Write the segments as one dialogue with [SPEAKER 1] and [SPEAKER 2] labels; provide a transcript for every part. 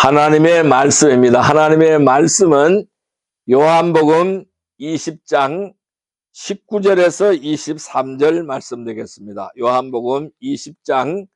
[SPEAKER 1] 하나님의 말씀입니다. 하나님의 말씀은 요한복음 20장 19절에서 23절 말씀 되겠습니다. 요한복음 20장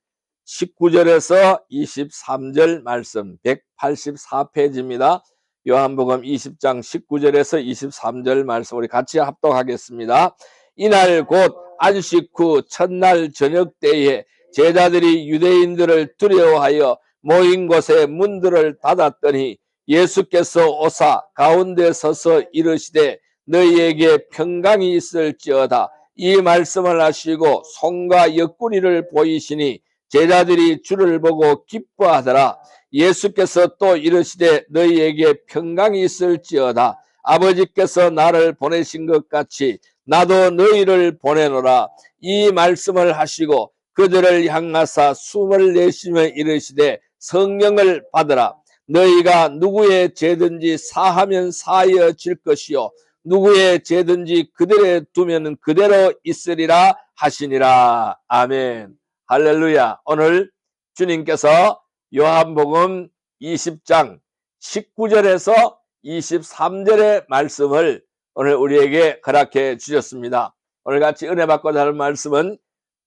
[SPEAKER 1] 19절에서 23절 말씀 184페이지입니다. 요한복음 20장 19절에서 23절 말씀 우리 같이 합독하겠습니다. 이날 곧 안식 후 첫날 저녁 때에 제자들이 유대인들을 두려워하여 모인 곳에 문들을 닫았더니 예수께서 오사 가운데 서서 이르시되 너희에게 평강이 있을지어다. 이 말씀을 하시고 손과 옆구리를 보이시니 제자들이 주를 보고 기뻐하더라. 예수께서 또 이르시되 너희에게 평강이 있을지어다. 아버지께서 나를 보내신 것 같이 나도 너희를 보내노라. 이 말씀을 하시고 그들을 향하사 숨을 내쉬며 이르시되 성령을 받으라. 너희가 누구의 죄든지 사하면 사하여질 것이요 누구의 죄든지 그대로 두면 그대로 있으리라 하시니라. 아멘. 할렐루야. 오늘 주님께서 요한복음 20장 19절에서 23절의 말씀을 오늘 우리에게 허락해 주셨습니다. 오늘 같이 은혜 받고 다른 말씀은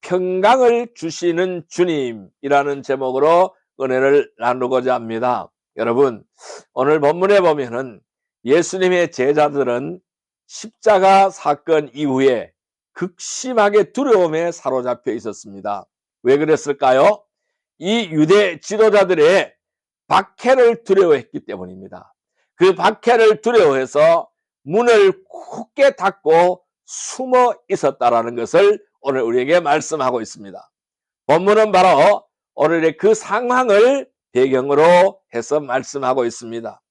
[SPEAKER 1] 평강을 주시는 주님이라는 제목으로 은혜를 나누고자 합니다. 여러분, 오늘 본문에 보면은 예수님의 제자들은 십자가 사건 이후에 극심하게 두려움에 사로잡혀 있었습니다. 왜 그랬을까요? 이 유대 지도자들의 박해를 두려워했기 때문입니다. 그 박해를 두려워해서 문을 굳게 닫고 숨어 있었다라는 것을 오늘 우리에게 말씀하고 있습니다. 본문은 바로 오늘의 그 상황을 배경으로 해서 말씀하고 있습니다.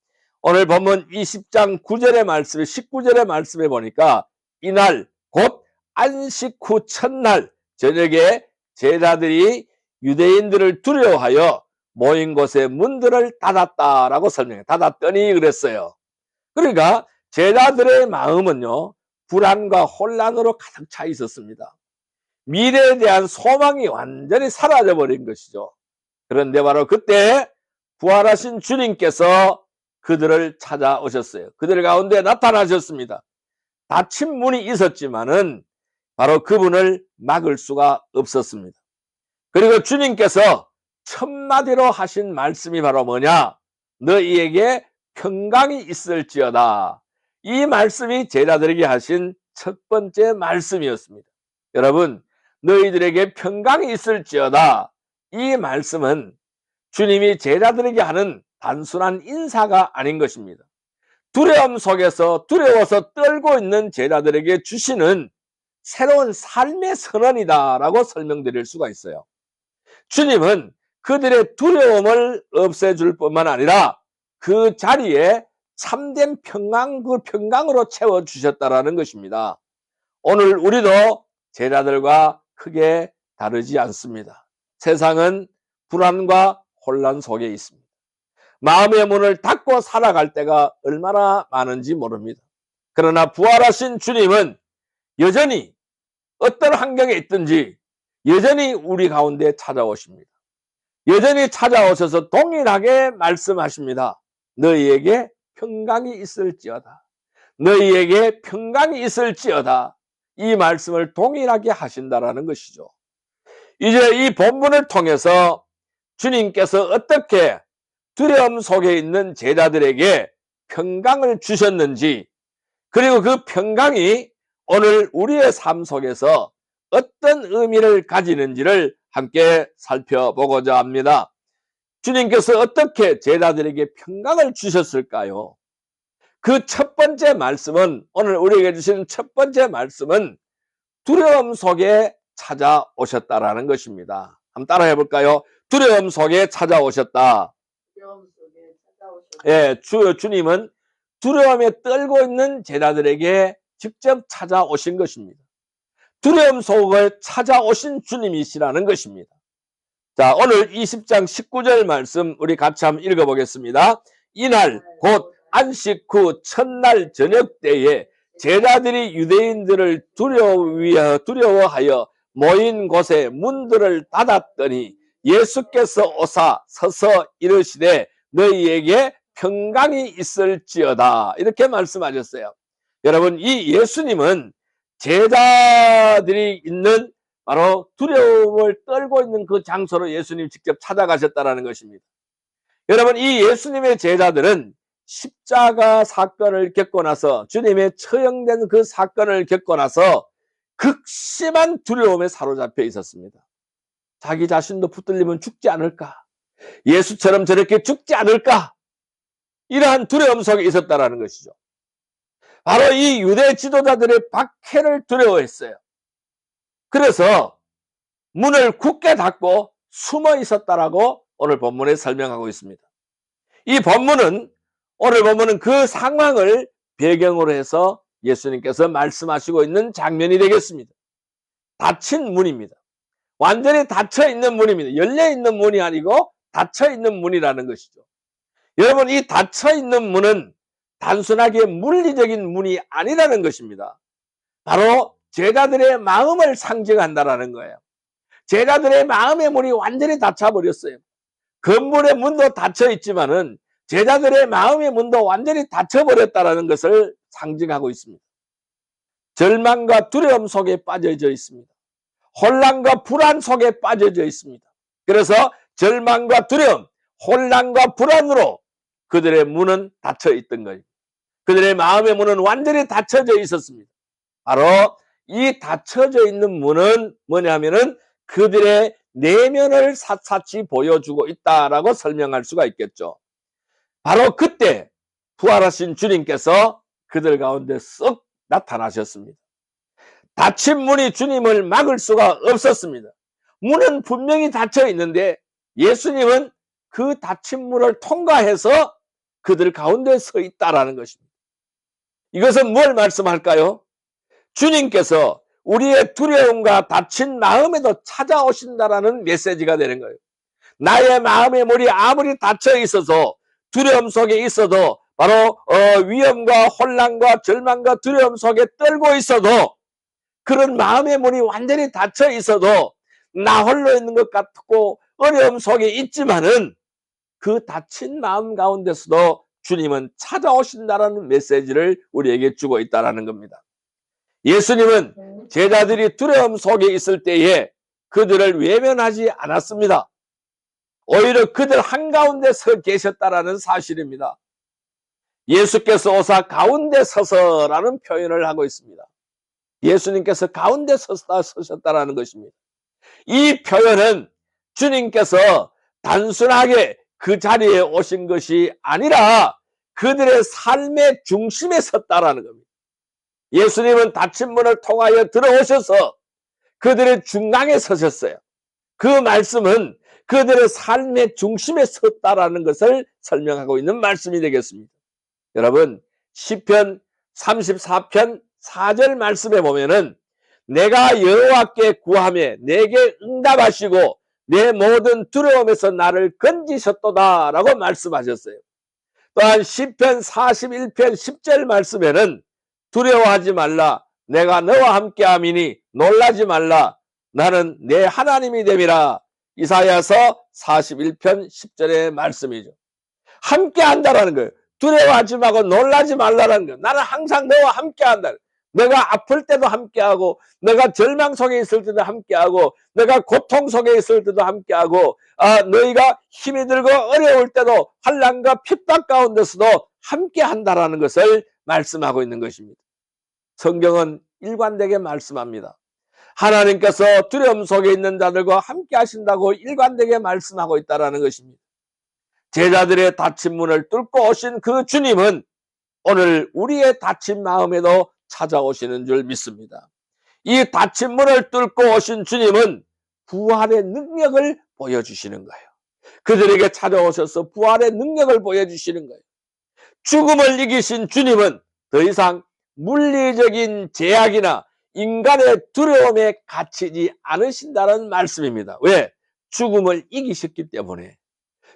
[SPEAKER 1] 오늘 본문 20장 9절의 말씀, 19절의 말씀에 보니까 이날 곧 안식 후 첫날 저녁에 제자들이 유대인들을 두려워하여 모인 곳에 문들을 닫았다라고 설명해. 닫았더니 그랬어요. 그러니까 제자들의 마음은요, 불안과 혼란으로 가득 차 있었습니다. 미래에 대한 소망이 완전히 사라져버린 것이죠. 그런데 바로 그때 부활하신 주님께서 그들을 찾아오셨어요. 그들 가운데 나타나셨습니다. 닫힌 문이 있었지만은 바로 그분을 막을 수가 없었습니다. 그리고 주님께서 첫마디로 하신 말씀이 바로 뭐냐? 너희에게 평강이 있을지어다. 이 말씀이 제자들에게 하신 첫 번째 말씀이었습니다. 여러분, 너희들에게 평강이 있을지어다. 이 말씀은 주님이 제자들에게 하는 단순한 인사가 아닌 것입니다. 두려움 속에서 두려워서 떨고 있는 제자들에게 주시는 새로운 삶의 선언이다라고 설명드릴 수가 있어요. 주님은 그들의 두려움을 없애줄 뿐만 아니라 그 자리에 참된 평강, 그 평강으로 채워주셨다라는 것입니다. 오늘 우리도 제자들과 크게 다르지 않습니다. 세상은 불안과 혼란 속에 있습니다. 마음의 문을 닫고 살아갈 때가 얼마나 많은지 모릅니다. 그러나 부활하신 주님은 여전히 어떤 환경에 있든지 여전히 우리 가운데 찾아오십니다. 여전히 찾아오셔서 동일하게 말씀하십니다. 너희에게 평강이 있을지어다. 너희에게 평강이 있을지어다. 이 말씀을 동일하게 하신다라는 것이죠. 이제 이 본문을 통해서 주님께서 어떻게 두려움 속에 있는 제자들에게 평강을 주셨는지, 그리고 그 평강이 오늘 우리의 삶 속에서 어떤 의미를 가지는지를 함께 살펴보고자 합니다. 주님께서 어떻게 제자들에게 평강을 주셨을까요? 그 첫 번째 말씀은, 오늘 우리에게 주시는 첫 번째 말씀은 두려움 속에 찾아오셨다라는 것입니다. 한번 따라해 볼까요? 두려움 속에 찾아오셨다.
[SPEAKER 2] 두려움 속에 찾아오셨다.
[SPEAKER 1] 예, 주님은 두려움에 떨고 있는 제자들에게 직접 찾아오신 것입니다. 두려움 속을 찾아오신 주님이시라는 것입니다. 자, 오늘 20장 19절 말씀 우리 같이 한번 읽어보겠습니다. 이날 곧 안식 후 첫날 저녁 때에 제자들이 유대인들을 두려워하여 모인 곳에 문들을 닫았더니 예수께서 오사 서서 이르시되 너희에게 평강이 있을지어다. 이렇게 말씀하셨어요. 여러분, 이 예수님은 제자들이 있는 바로 두려움을 떨고 있는 그 장소로 예수님 직접 찾아가셨다는 것입니다. 여러분, 이 예수님의 제자들은 십자가 사건을 겪고 나서, 주님의 처형된 그 사건을 겪고 나서 극심한 두려움에 사로잡혀 있었습니다. 자기 자신도 붙들리면 죽지 않을까? 예수처럼 저렇게 죽지 않을까? 이러한 두려움 속에 있었다는 것이죠. 바로 이 유대 지도자들의 박해를 두려워했어요. 그래서 문을 굳게 닫고 숨어 있었다라고 오늘 본문에 설명하고 있습니다. 이 본문은, 오늘 본문은 그 상황을 배경으로 해서 예수님께서 말씀하시고 있는 장면이 되겠습니다. 닫힌 문입니다. 완전히 닫혀 있는 문입니다. 열려 있는 문이 아니고 닫혀 있는 문이라는 것이죠. 여러분, 이 닫혀 있는 문은 단순하게 물리적인 문이 아니라는 것입니다. 바로 제자들의 마음을 상징한다라는 거예요. 제자들의 마음의 문이 완전히 닫혀버렸어요. 건물의 문도 닫혀 있지만은 제자들의 마음의 문도 완전히 닫혀버렸다라는 것을 상징하고 있습니다. 절망과 두려움 속에 빠져져 있습니다. 혼란과 불안 속에 빠져져 있습니다. 그래서 절망과 두려움, 혼란과 불안으로 그들의 문은 닫혀 있던 거예요. 그들의 마음의 문은 완전히 닫혀져 있었습니다. 바로 이 닫혀져 있는 문은 뭐냐면은 그들의 내면을 샅샅이 보여주고 있다라고 설명할 수가 있겠죠. 바로 그때 부활하신 주님께서 그들 가운데 썩 나타나셨습니다. 닫힌 문이 주님을 막을 수가 없었습니다. 문은 분명히 닫혀 있는데 예수님은 그 닫힌 문을 통과해서 그들 가운데 서 있다라는 것입니다. 이것은 뭘 말씀할까요? 주님께서 우리의 두려움과 닫힌 마음에도 찾아오신다라는 메시지가 되는 거예요. 나의 마음의 문이 아무리 닫혀 있어서 두려움 속에 있어도, 바로 위험과 혼란과 절망과 두려움 속에 떨고 있어도, 그런 마음의 문이 완전히 닫혀 있어도 나 홀로 있는 것 같고 어려움 속에 있지만은 그 닫힌 마음 가운데서도 주님은 찾아오신다라는 메시지를 우리에게 주고 있다는 겁니다. 예수님은 제자들이 두려움 속에 있을 때에 그들을 외면하지 않았습니다. 오히려 그들 한가운데 서 계셨다라는 사실입니다. 예수께서 오사 가운데 서서라는 표현을 하고 있습니다. 예수님께서 가운데 서셨다라는 것입니다. 이 표현은 주님께서 단순하게 그 자리에 오신 것이 아니라 그들의 삶의 중심에 섰다라는 겁니다. 예수님은 닫힌 문을 통하여 들어오셔서 그들의 중앙에 서셨어요. 그 말씀은 그들의 삶의 중심에 섰다라는 것을 설명하고 있는 말씀이 되겠습니다. 여러분, 시편 34편 4절 말씀에 보면은 내가 여호와께 구하며 내게 응답하시고 내 모든 두려움에서 나를 건지셨도다 라고 말씀하셨어요. 또한 시편 41편 10절 말씀에는 두려워하지 말라, 내가 너와 함께함이니 놀라지 말라, 나는 내 하나님이 됨이라. 이사야서 41편 10절의 말씀이죠. 함께 한다라는 거예요. 두려워하지 말고 놀라지 말라는 거예요. 나는 항상 너와 함께 한다. 내가 아플 때도 함께하고, 내가 절망 속에 있을 때도 함께하고, 내가 고통 속에 있을 때도 함께하고, 너희가 힘이 들고 어려울 때도 환난과 핍박 가운데서도 함께한다라는 것을 말씀하고 있는 것입니다. 성경은 일관되게 말씀합니다. 하나님께서 두려움 속에 있는 자들과 함께 하신다고 일관되게 말씀하고 있다는 것입니다. 제자들의 닫힌 문을 뚫고 오신 그 주님은 오늘 우리의 닫힌 마음에도 찾아오시는 줄 믿습니다. 이 닫힌 문을 뚫고 오신 주님은 부활의 능력을 보여주시는 거예요. 그들에게 찾아오셔서 부활의 능력을 보여주시는 거예요. 죽음을 이기신 주님은 더 이상 물리적인 제약이나 인간의 두려움에 갇히지 않으신다는 말씀입니다. 왜? 죽음을 이기셨기 때문에.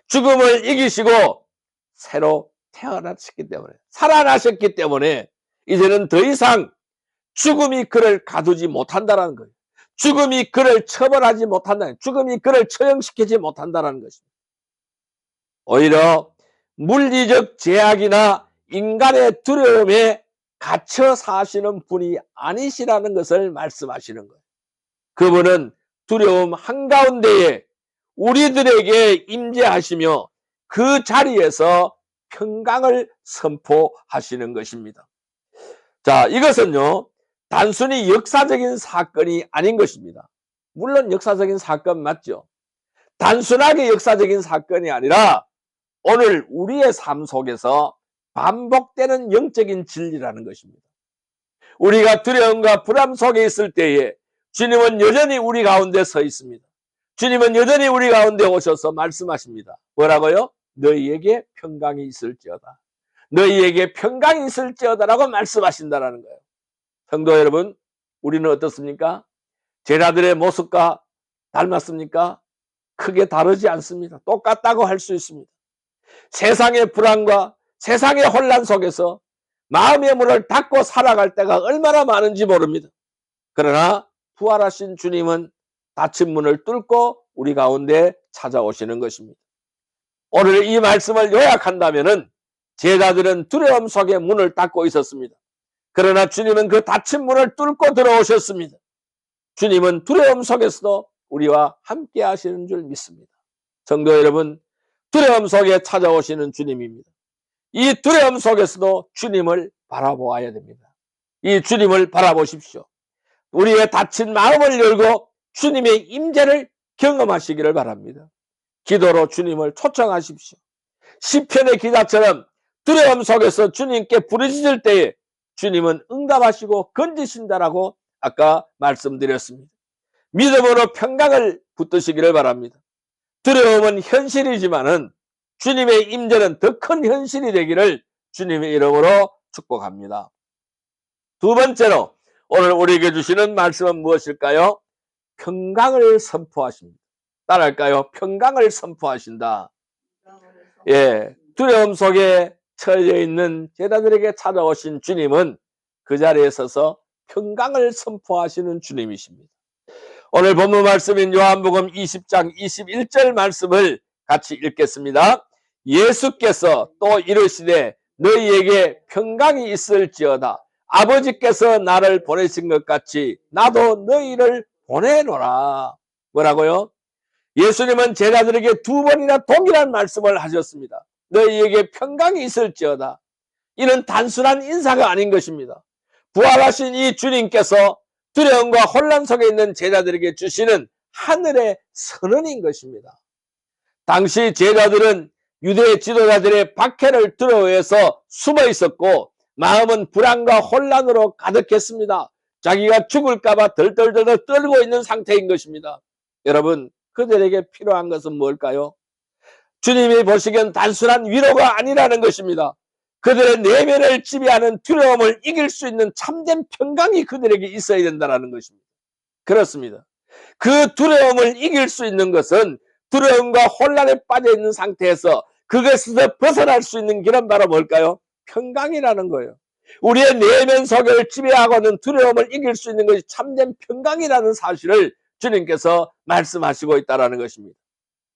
[SPEAKER 1] 죽음을 이기시고 새로 태어나셨기 때문에, 살아나셨기 때문에 이제는 더 이상 죽음이 그를 가두지 못한다는 거예요. 죽음이 그를 처벌하지 못한다는 거예요. 죽음이 그를 처형시키지 못한다는 것입니다. 오히려 물리적 제약이나 인간의 두려움에 갇혀 사시는 분이 아니시라는 것을 말씀하시는 거예요. 그분은 두려움 한가운데에 우리들에게 임재하시며 그 자리에서 평강을 선포하시는 것입니다. 자, 이것은요, 단순히 역사적인 사건이 아닌 것입니다. 물론 역사적인 사건 맞죠. 단순하게 역사적인 사건이 아니라 오늘 우리의 삶 속에서 반복되는 영적인 진리라는 것입니다. 우리가 두려움과 불안 속에 있을 때에 주님은 여전히 우리 가운데 서 있습니다. 주님은 여전히 우리 가운데 오셔서 말씀하십니다. 뭐라고요? 너희에게 평강이 있을지어다. 너희에게 평강이 있을지어다라고 말씀하신다는 거예요. 성도 여러분, 우리는 어떻습니까? 제자들의 모습과 닮았습니까? 크게 다르지 않습니다. 똑같다고 할 수 있습니다. 세상의 불안과 세상의 혼란 속에서 마음의 문을 닫고 살아갈 때가 얼마나 많은지 모릅니다. 그러나 부활하신 주님은 닫힌 문을 뚫고 우리 가운데 찾아오시는 것입니다. 오늘 이 말씀을 요약한다면은 제자들은 두려움 속에 문을 닫고 있었습니다. 그러나 주님은 그 닫힌 문을 뚫고 들어오셨습니다. 주님은 두려움 속에서도 우리와 함께 하시는 줄 믿습니다. 성도 여러분, 두려움 속에 찾아오시는 주님입니다. 이 두려움 속에서도 주님을 바라보아야 됩니다. 이 주님을 바라보십시오. 우리의 닫힌 마음을 열고 주님의 임재를 경험하시기를 바랍니다. 기도로 주님을 초청하십시오. 시편의 기자처럼 두려움 속에서 주님께 부르짖을 때에 주님은 응답하시고 건지신다라고 아까 말씀드렸습니다. 믿음으로 평강을 붙드시기를 바랍니다. 두려움은 현실이지만은 주님의 임재는 더 큰 현실이 되기를 주님의 이름으로 축복합니다. 두 번째로 오늘 우리에게 주시는 말씀은 무엇일까요? 평강을 선포하십니다. 따라할까요? 평강을 선포하신다. 예, 두려움 속에 처해 있는 제자들에게 찾아오신 주님은 그 자리에 서서 평강을 선포하시는 주님이십니다. 오늘 본문 말씀인 요한복음 20장 21절 말씀을 같이 읽겠습니다. 예수께서 또 이르시되 너희에게 평강이 있을지어다. 아버지께서 나를 보내신 것 같이 나도 너희를 보내노라. 뭐라고요? 예수님은 제자들에게 두 번이나 동일한 말씀을 하셨습니다. 너희에게 평강이 있을지어다. 이는 단순한 인사가 아닌 것입니다. 부활하신 이 주님께서 두려움과 혼란 속에 있는 제자들에게 주시는 하늘의 선언인 것입니다. 당시 제자들은 유대 지도자들의 박해를 두려워해서 숨어 있었고 마음은 불안과 혼란으로 가득했습니다. 자기가 죽을까봐 덜덜덜 떨고 있는 상태인 것입니다. 여러분, 그들에게 필요한 것은 뭘까요? 주님이 보시기엔 단순한 위로가 아니라는 것입니다. 그들의 내면을 지배하는 두려움을 이길 수 있는 참된 평강이 그들에게 있어야 된다는 것입니다. 그렇습니다. 그 두려움을 이길 수 있는 것은 두려움과 혼란에 빠져 있는 상태에서 그것에서 벗어날 수 있는 길은 바로 뭘까요? 평강이라는 거예요. 우리의 내면 속을 지배하고 있는 두려움을 이길 수 있는 것이 참된 평강이라는 사실을 주님께서 말씀하시고 있다는 것입니다.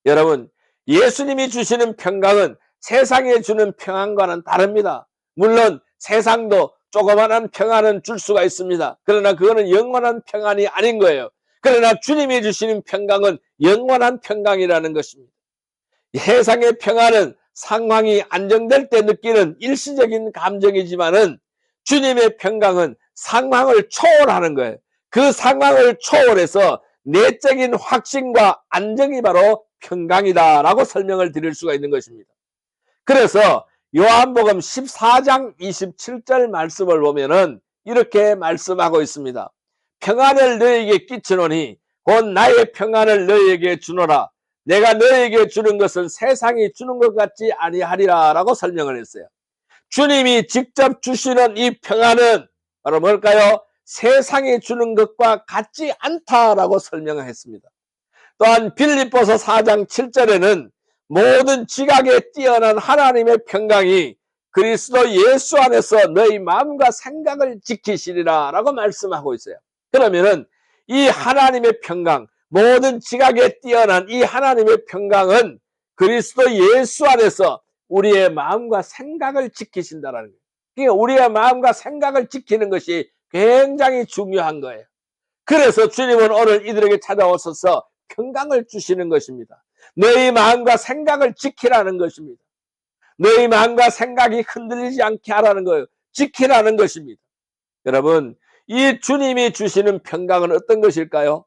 [SPEAKER 1] 여러분, 예수님이 주시는 평강은 세상에 주는 평안과는 다릅니다. 물론 세상도 조그마한 평안은 줄 수가 있습니다. 그러나 그거는 영원한 평안이 아닌 거예요. 그러나 주님이 주시는 평강은 영원한 평강이라는 것입니다. 세상의 평안은 상황이 안정될 때 느끼는 일시적인 감정이지만은 주님의 평강은 상황을 초월하는 거예요. 그 상황을 초월해서 내적인 확신과 안정이 바로 평강이다라고 설명을 드릴 수가 있는 것입니다. 그래서 요한복음 14장 27절 말씀을 보면은 이렇게 말씀하고 있습니다. 평안을 너희에게 끼치노니 곧 나의 평안을 너희에게 주노라. 내가 너희에게 주는 것은 세상이 주는 것 같지 아니하리라 라고 설명을 했어요. 주님이 직접 주시는 이 평안은 바로 뭘까요? 세상이 주는 것과 같지 않다라고 설명을 했습니다. 또한 빌립보서 4장 7절에는 모든 지각에 뛰어난 하나님의 평강이 그리스도 예수 안에서 너희 마음과 생각을 지키시리라 라고 말씀하고 있어요. 그러면은 이 하나님의 평강, 모든 지각에 뛰어난 이 하나님의 평강은 그리스도 예수 안에서 우리의 마음과 생각을 지키신다라는 거예요. 그러니까 우리의 마음과 생각을 지키는 것이 굉장히 중요한 거예요. 그래서 주님은 오늘 이들에게 찾아오셔서 평강을 주시는 것입니다. 너희 마음과 생각을 지키라는 것입니다. 너희 마음과 생각이 흔들리지 않게 하라는 거예요. 지키라는 것입니다. 여러분, 이 주님이 주시는 평강은 어떤 것일까요?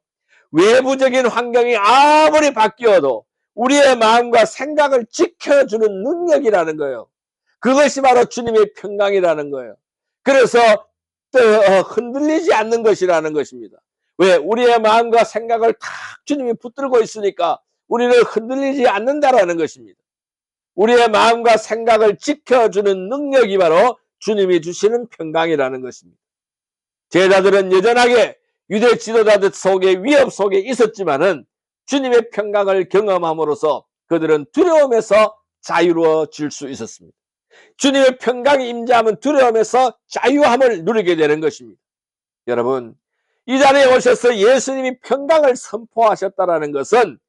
[SPEAKER 1] 외부적인 환경이 아무리 바뀌어도 우리의 마음과 생각을 지켜주는 능력이라는 거예요. 그것이 바로 주님의 평강이라는 거예요. 그래서 흔들리지 않는 것이라는 것입니다. 왜? 우리의 마음과 생각을 다 주님이 붙들고 있으니까 우리는 흔들리지 않는다라는 것입니다. 우리의 마음과 생각을 지켜주는 능력이 바로 주님이 주시는 평강이라는 것입니다. 제자들은 여전하게 유대 지도자들 속의 위협 속에 있었지만은 주님의 평강을 경험함으로써 그들은 두려움에서 자유로워질 수 있었습니다. 주님의 평강이 임재하면 두려움에서 자유함을 누리게 되는 것입니다. 여러분, 이 자리에 오셔서 예수님이 평강을 선포하셨다는 것은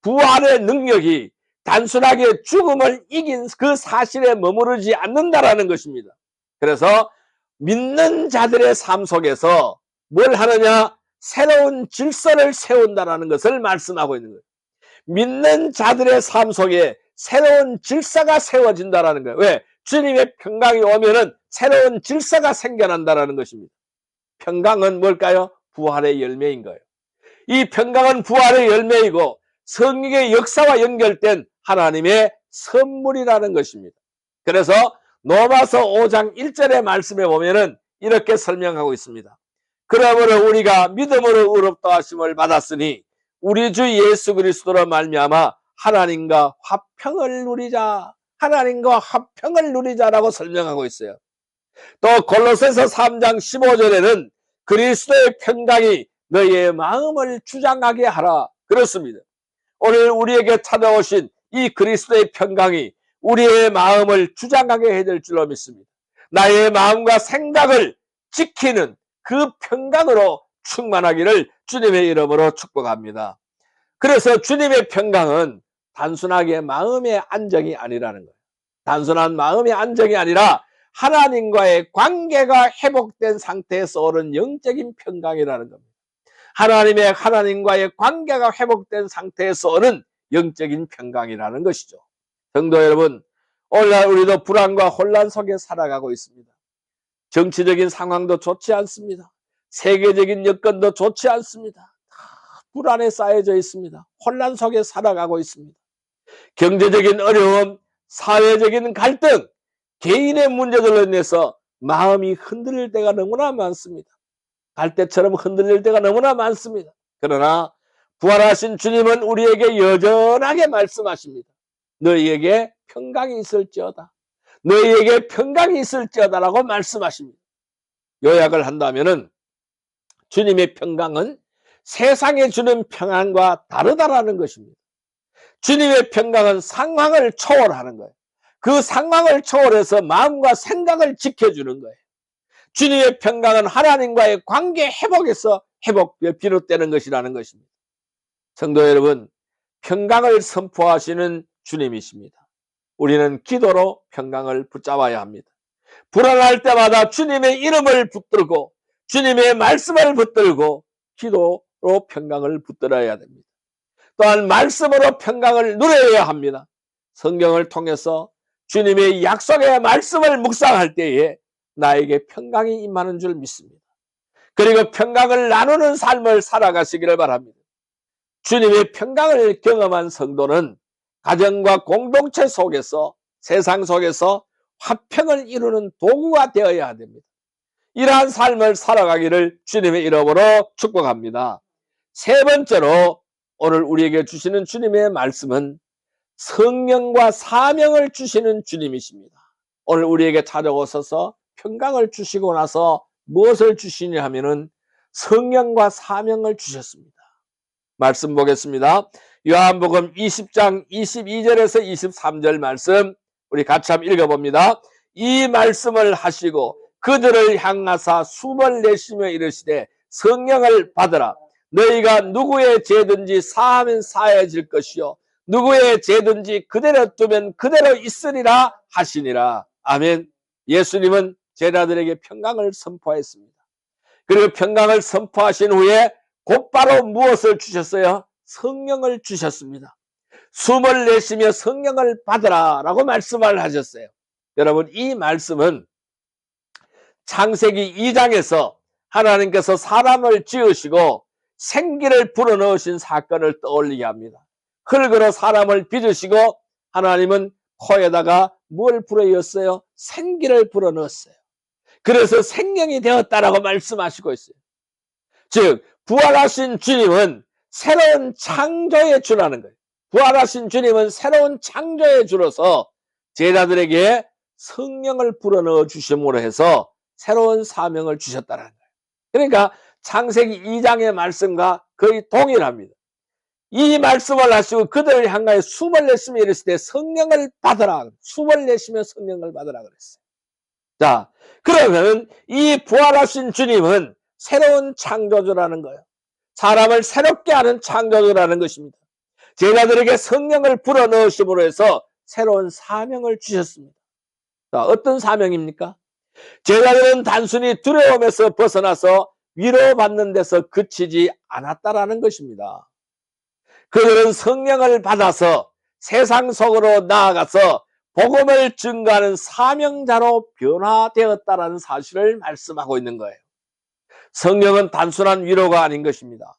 [SPEAKER 1] 부활의 능력이 단순하게 죽음을 이긴 그 사실에 머무르지 않는다라는 것입니다. 그래서 믿는 자들의 삶 속에서 뭘 하느냐? 새로운 질서를 세운다라는 것을 말씀하고 있는 거예요. 믿는 자들의 삶 속에 새로운 질서가 세워진다라는 거예요. 왜? 주님의 평강이 오면은 새로운 질서가 생겨난다라는 것입니다. 평강은 뭘까요? 부활의 열매인 거예요. 이 평강은 부활의 열매이고 성령의 역사와 연결된 하나님의 선물이라는 것입니다. 그래서 로마서 5장 1절의 말씀에 보면은 이렇게 설명하고 있습니다. 그러므로 우리가 믿음으로 의롭다 하심을 받았으니 우리 주 예수 그리스도로 말미암아 하나님과 화평을 누리자. 하나님과 화평을 누리자라고 설명하고 있어요. 또 골로새서 3장 15절에는 그리스도의 평강이 너희의 마음을 주장하게 하라. 그렇습니다. 오늘 우리에게 찾아오신 이 그리스도의 평강이 우리의 마음을 주장하게 해야 될 줄로 믿습니다. 나의 마음과 생각을 지키는 그 평강으로 충만하기를 주님의 이름으로 축복합니다. 그래서 주님의 평강은 단순하게 마음의 안정이 아니라는 거예요. 단순한 마음의 안정이 아니라 하나님과의 관계가 회복된 상태에서 오는 영적인 평강이라는 겁니다. 하나님과의 관계가 회복된 상태에서 오는 영적인 평강이라는 것이죠. 성도 여러분, 오늘날 우리도 불안과 혼란 속에 살아가고 있습니다. 정치적인 상황도 좋지 않습니다. 세계적인 여건도 좋지 않습니다. 불안에 쌓여져 있습니다. 혼란 속에 살아가고 있습니다. 경제적인 어려움, 사회적인 갈등, 개인의 문제들로 인해서 마음이 흔들릴 때가 너무나 많습니다. 갈대처럼 흔들릴 때가 너무나 많습니다. 그러나 부활하신 주님은 우리에게 여전하게 말씀하십니다. 너희에게 평강이 있을지어다. 너희에게 평강이 있을지어다라고 말씀하십니다. 요약을 한다면은 주님의 평강은 세상에 주는 평안과 다르다라는 것입니다. 주님의 평강은 상황을 초월하는 거예요. 그 상황을 초월해서 마음과 생각을 지켜주는 거예요. 주님의 평강은 하나님과의 관계 회복에서 비롯되는 것이라는 것입니다. 성도 여러분, 평강을 선포하시는 주님이십니다. 우리는 기도로 평강을 붙잡아야 합니다. 불안할 때마다 주님의 이름을 붙들고 주님의 말씀을 붙들고 기도로 평강을 붙들어야 됩니다. 또한 말씀으로 평강을 누려야 합니다. 성경을 통해서 주님의 약속의 말씀을 묵상할 때에 나에게 평강이 임하는 줄 믿습니다. 그리고 평강을 나누는 삶을 살아가시기를 바랍니다. 주님의 평강을 경험한 성도는 가정과 공동체 속에서 세상 속에서 화평을 이루는 도구가 되어야 됩니다. 이러한 삶을 살아가기를 주님의 이름으로 축복합니다. 세 번째로 오늘 우리에게 주시는 주님의 말씀은 성령과 사명을 주시는 주님이십니다. 오늘 우리에게 찾아오셔서 평강을 주시고 나서 무엇을 주시냐 하면은 성령과 사명을 주셨습니다. 말씀 보겠습니다. 요한복음 20장 22절에서 23절 말씀 우리 같이 한번 읽어봅니다. 이 말씀을 하시고 그들을 향하사 숨을 내쉬며 이르시되 성령을 받으라. 너희가 누구의 죄든지 사하면 사해질 것이요 누구의 죄든지 그대로 두면 그대로 있으리라 하시니라. 아멘. 예수님은 제자들에게 평강을 선포했습니다. 그리고 평강을 선포하신 후에 곧바로 무엇을 주셨어요? 성령을 주셨습니다. 숨을 내쉬며 성령을 받으라 라고 말씀을 하셨어요. 여러분, 이 말씀은 창세기 2장에서 하나님께서 사람을 지으시고 생기를 불어넣으신 사건을 떠올리게 합니다. 흙으로 사람을 빚으시고 하나님은 코에다가 뭘 불어넣었어요? 생기를 불어넣었어요. 그래서 생명이 되었다라고 말씀하시고 있어요. 즉 부활하신 주님은 새로운 창조의 주라는 거예요. 부활하신 주님은 새로운 창조의 주로서 제자들에게 성령을 불어넣어 주심으로 해서 새로운 사명을 주셨다는 거예요. 그러니까 창세기 2장의 말씀과 거의 동일합니다. 이 말씀을 하시고 그들을 향하여 숨을 내쉬며 이랬을 때 성령을 받으라. 숨을 내쉬며 성령을 받으라 그랬어요. 자, 그러면 이 부활하신 주님은 새로운 창조주라는 거예요. 사람을 새롭게 하는 창조주라는 것입니다. 제자들에게 성령을 불어넣으심으로 해서 새로운 사명을 주셨습니다. 자, 어떤 사명입니까? 제자들은 단순히 두려움에서 벗어나서 위로받는 데서 그치지 않았다라는 것입니다. 그들은 성령을 받아서 세상 속으로 나아가서 복음을 증거하는 사명자로 변화되었다는 사실을 말씀하고 있는 거예요. 성령은 단순한 위로가 아닌 것입니다.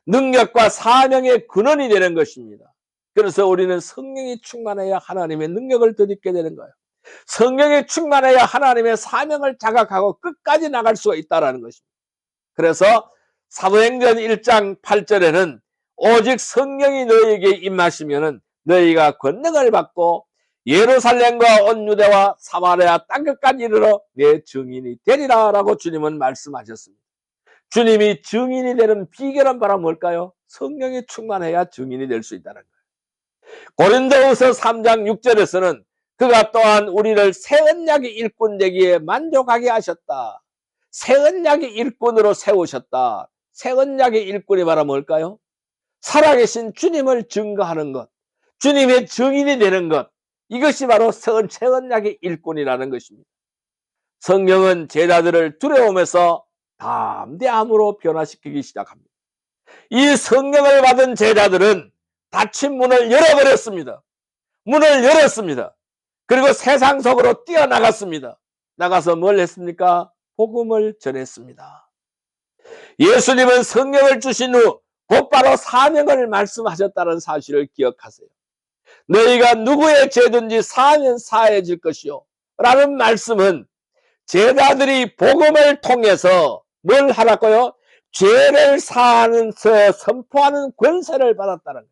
[SPEAKER 1] 능력과 사명의 근원이 되는 것입니다. 그래서 우리는 성령이 충만해야 하나님의 능력을 덧입게 되는 거예요. 성령이 충만해야 하나님의 사명을 자각하고 끝까지 나갈 수가 있다는 것입니다. 그래서 사도행전 1장 8절에는 오직 성령이 너희에게 임하시면 너희가 권능을 받고 예루살렘과 온 유대와 사마리아 땅끝까지 이르러 내 증인이 되리라 라고 주님은 말씀하셨습니다. 주님이 증인이 되는 비결은 바로 뭘까요? 성령이 충만해야 증인이 될 수 있다는 거예요. 고린도후서 3장 6절에서는 그가 또한 우리를 새 언약의 일꾼 되기에 만족하게 하셨다. 새 언약의 일꾼으로 세우셨다. 새 언약의 일꾼이 바로 뭘까요? 살아계신 주님을 증거하는 것, 주님의 증인이 되는 것, 이것이 바로 새 언약의 일꾼이라는 것입니다. 성령은 제자들을 두려움에서 담대함으로 변화시키기 시작합니다. 이 성령을 받은 제자들은 닫힌 문을 열어버렸습니다. 문을 열었습니다. 그리고 세상 속으로 뛰어나갔습니다. 나가서 뭘 했습니까? 복음을 전했습니다. 예수님은 성령을 주신 후 곧바로 사명을 말씀하셨다는 사실을 기억하세요. 너희가 누구의 죄든지 사하면 사해질 것이요 라는 말씀은 제자들이 복음을 통해서 뭘 하라고요? 죄를 사하는 선포하는 권세를 받았다는 거예요.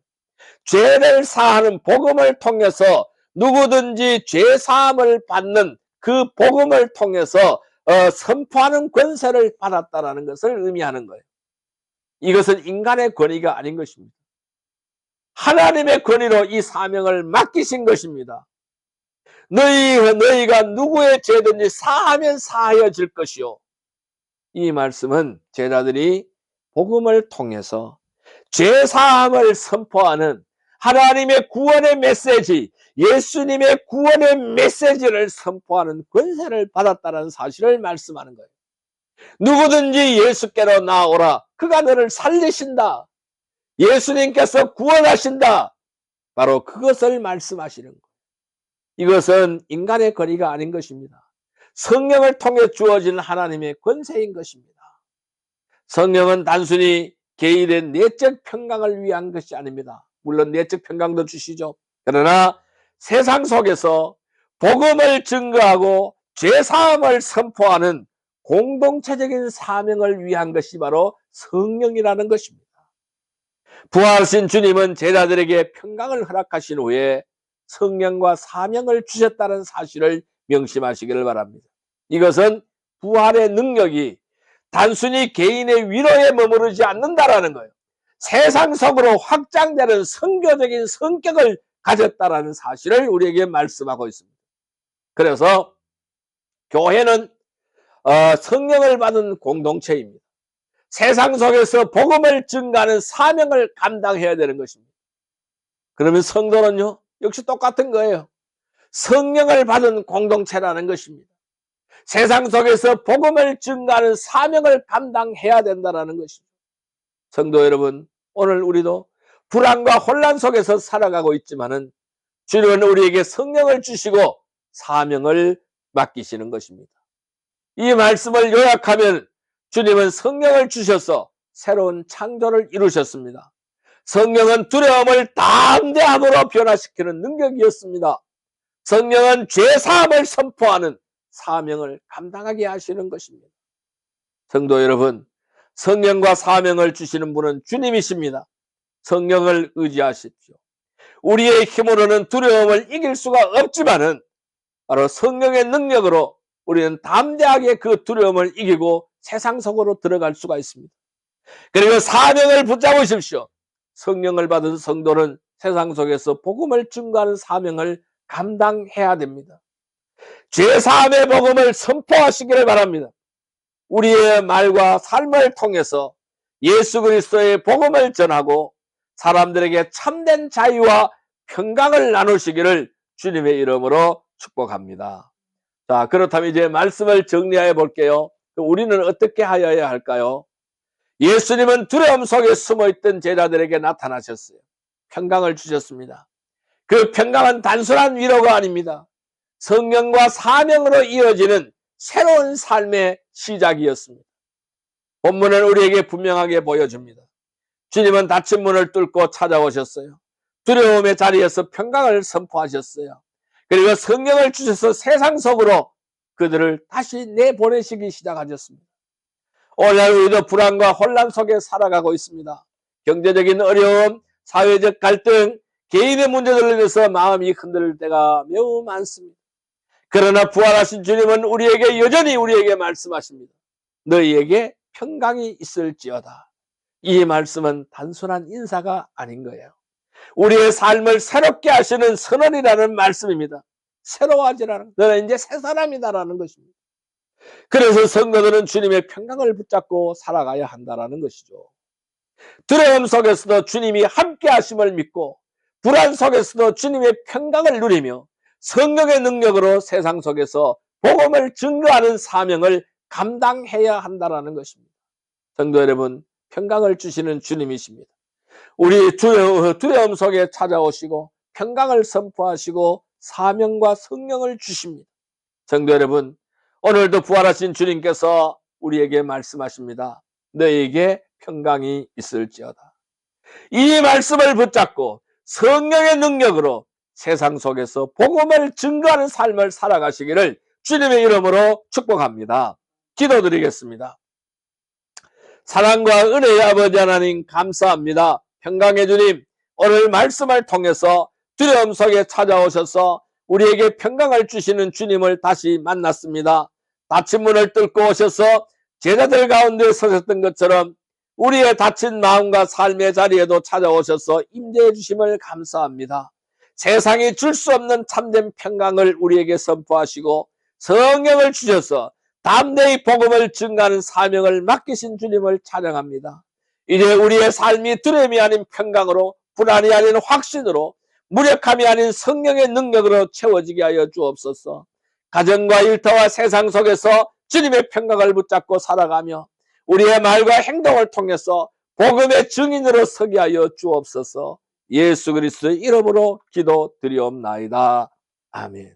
[SPEAKER 1] 죄를 사하는 복음을 통해서 누구든지 죄 사함을 받는 그 복음을 통해서 선포하는 권세를 받았다는 것을 의미하는 거예요. 이것은 인간의 권위가 아닌 것입니다. 하나님의 권위로 이 사명을 맡기신 것입니다. 너희가 누구의 죄든지 사하면 사하여질 것이요. 이 말씀은 제자들이 복음을 통해서 죄 사함을 선포하는 하나님의 구원의 메시지, 예수님의 구원의 메시지를 선포하는 권세를 받았다는 사실을 말씀하는 거예요. 누구든지 예수께로 나오라. 그가 너를 살리신다. 예수님께서 구원하신다. 바로 그것을 말씀하시는 거예요. 이것은 인간의 권위가 아닌 것입니다. 성령을 통해 주어진 하나님의 권세인 것입니다. 성령은 단순히 개인의 내적 평강을 위한 것이 아닙니다. 물론 내적 평강도 주시죠. 그러나 세상 속에서 복음을 증거하고 죄사함을 선포하는 공동체적인 사명을 위한 것이 바로 성령이라는 것입니다. 부활하신 주님은 제자들에게 평강을 허락하신 후에 성령과 사명을 주셨다는 사실을 명심하시기를 바랍니다. 이것은 부활의 능력이 단순히 개인의 위로에 머무르지 않는다라는 거예요. 세상 속으로 확장되는 선교적인 성격을 가졌다라는 사실을 우리에게 말씀하고 있습니다. 그래서 교회는 성령을 받은 공동체입니다. 세상 속에서 복음을 증거하는 사명을 감당해야 되는 것입니다. 그러면 성도는요, 역시 똑같은 거예요. 성령을 받은 공동체라는 것입니다. 세상 속에서 복음을 증가하는 사명을 감당해야 된다는 것입니다. 성도 여러분, 오늘 우리도 불안과 혼란 속에서 살아가고 있지만은 주님은 우리에게 성령을 주시고 사명을 맡기시는 것입니다. 이 말씀을 요약하면 주님은 성령을 주셔서 새로운 창조를 이루셨습니다. 성령은 두려움을 담대함으로 변화시키는 능력이었습니다. 성령은 죄사함을 선포하는 사명을 감당하게 하시는 것입니다. 성도 여러분, 성령과 사명을 주시는 분은 주님이십니다. 성령을 의지하십시오. 우리의 힘으로는 두려움을 이길 수가 없지만은 바로 성령의 능력으로 우리는 담대하게 그 두려움을 이기고 세상 속으로 들어갈 수가 있습니다. 그리고 사명을 붙잡으십시오. 성령을 받은 성도는 세상 속에서 복음을 증거하는 사명을 감당해야 됩니다. 죄사함의 복음을 선포하시기를 바랍니다. 우리의 말과 삶을 통해서 예수 그리스도의 복음을 전하고 사람들에게 참된 자유와 평강을 나누시기를 주님의 이름으로 축복합니다. 자, 그렇다면 이제 말씀을 정리해 볼게요. 우리는 어떻게 하여야 할까요? 예수님은 두려움 속에 숨어있던 제자들에게 나타나셨어요. 평강을 주셨습니다. 그 평강은 단순한 위로가 아닙니다. 성령과 사명으로 이어지는 새로운 삶의 시작이었습니다. 본문은 우리에게 분명하게 보여줍니다. 주님은 닫힌 문을 뚫고 찾아오셨어요. 두려움의 자리에서 평강을 선포하셨어요. 그리고 성령을 주셔서 세상 속으로 그들을 다시 내보내시기 시작하셨습니다. 오늘 우리도 불안과 혼란 속에 살아가고 있습니다. 경제적인 어려움, 사회적 갈등, 개인의 문제들로 인해서 마음이 흔들릴 때가 매우 많습니다. 그러나 부활하신 주님은 우리에게 여전히 우리에게 말씀하십니다. 너희에게 평강이 있을지어다. 이 말씀은 단순한 인사가 아닌 거예요. 우리의 삶을 새롭게 하시는 선언이라는 말씀입니다. 새로워지라는, 너는 이제 새 사람이다라는 것입니다. 그래서 성도들은 주님의 평강을 붙잡고 살아가야 한다는 것이죠. 두려움 속에서도 주님이 함께 하심을 믿고 불안 속에서도 주님의 평강을 누리며 성령의 능력으로 세상 속에서 복음을 증거하는 사명을 감당해야 한다는 것입니다. 성도 여러분, 평강을 주시는 주님이십니다. 우리 두려움 속에 찾아오시고 평강을 선포하시고 사명과 성령을 주십니다. 성도 여러분, 오늘도 부활하신 주님께서 우리에게 말씀하십니다. 너희에게 평강이 있을지어다. 이 말씀을 붙잡고 성령의 능력으로 세상 속에서 복음을 증거하는 삶을 살아가시기를 주님의 이름으로 축복합니다. 기도드리겠습니다. 사랑과 은혜의 아버지 하나님 감사합니다. 평강의 주님, 오늘 말씀을 통해서 두려움 속에 찾아오셔서 우리에게 평강을 주시는 주님을 다시 만났습니다. 닫힌 문을 뚫고 오셔서 제자들 가운데 서셨던 것처럼 우리의 닫힌 마음과 삶의 자리에도 찾아오셔서 임재해 주심을 감사합니다. 세상이 줄 수 없는 참된 평강을 우리에게 선포하시고 성령을 주셔서 담대히 복음을 증가하는 사명을 맡기신 주님을 찬양합니다. 이제 우리의 삶이 두려움이 아닌 평강으로, 불안이 아닌 확신으로, 무력함이 아닌 성령의 능력으로 채워지게 하여 주옵소서. 가정과 일터와 세상 속에서 주님의 평강을 붙잡고 살아가며 우리의 말과 행동을 통해서 복음의 증인으로 서게 하여 주옵소서. 예수 그리스도의 이름으로 기도드리옵나이다. 아멘.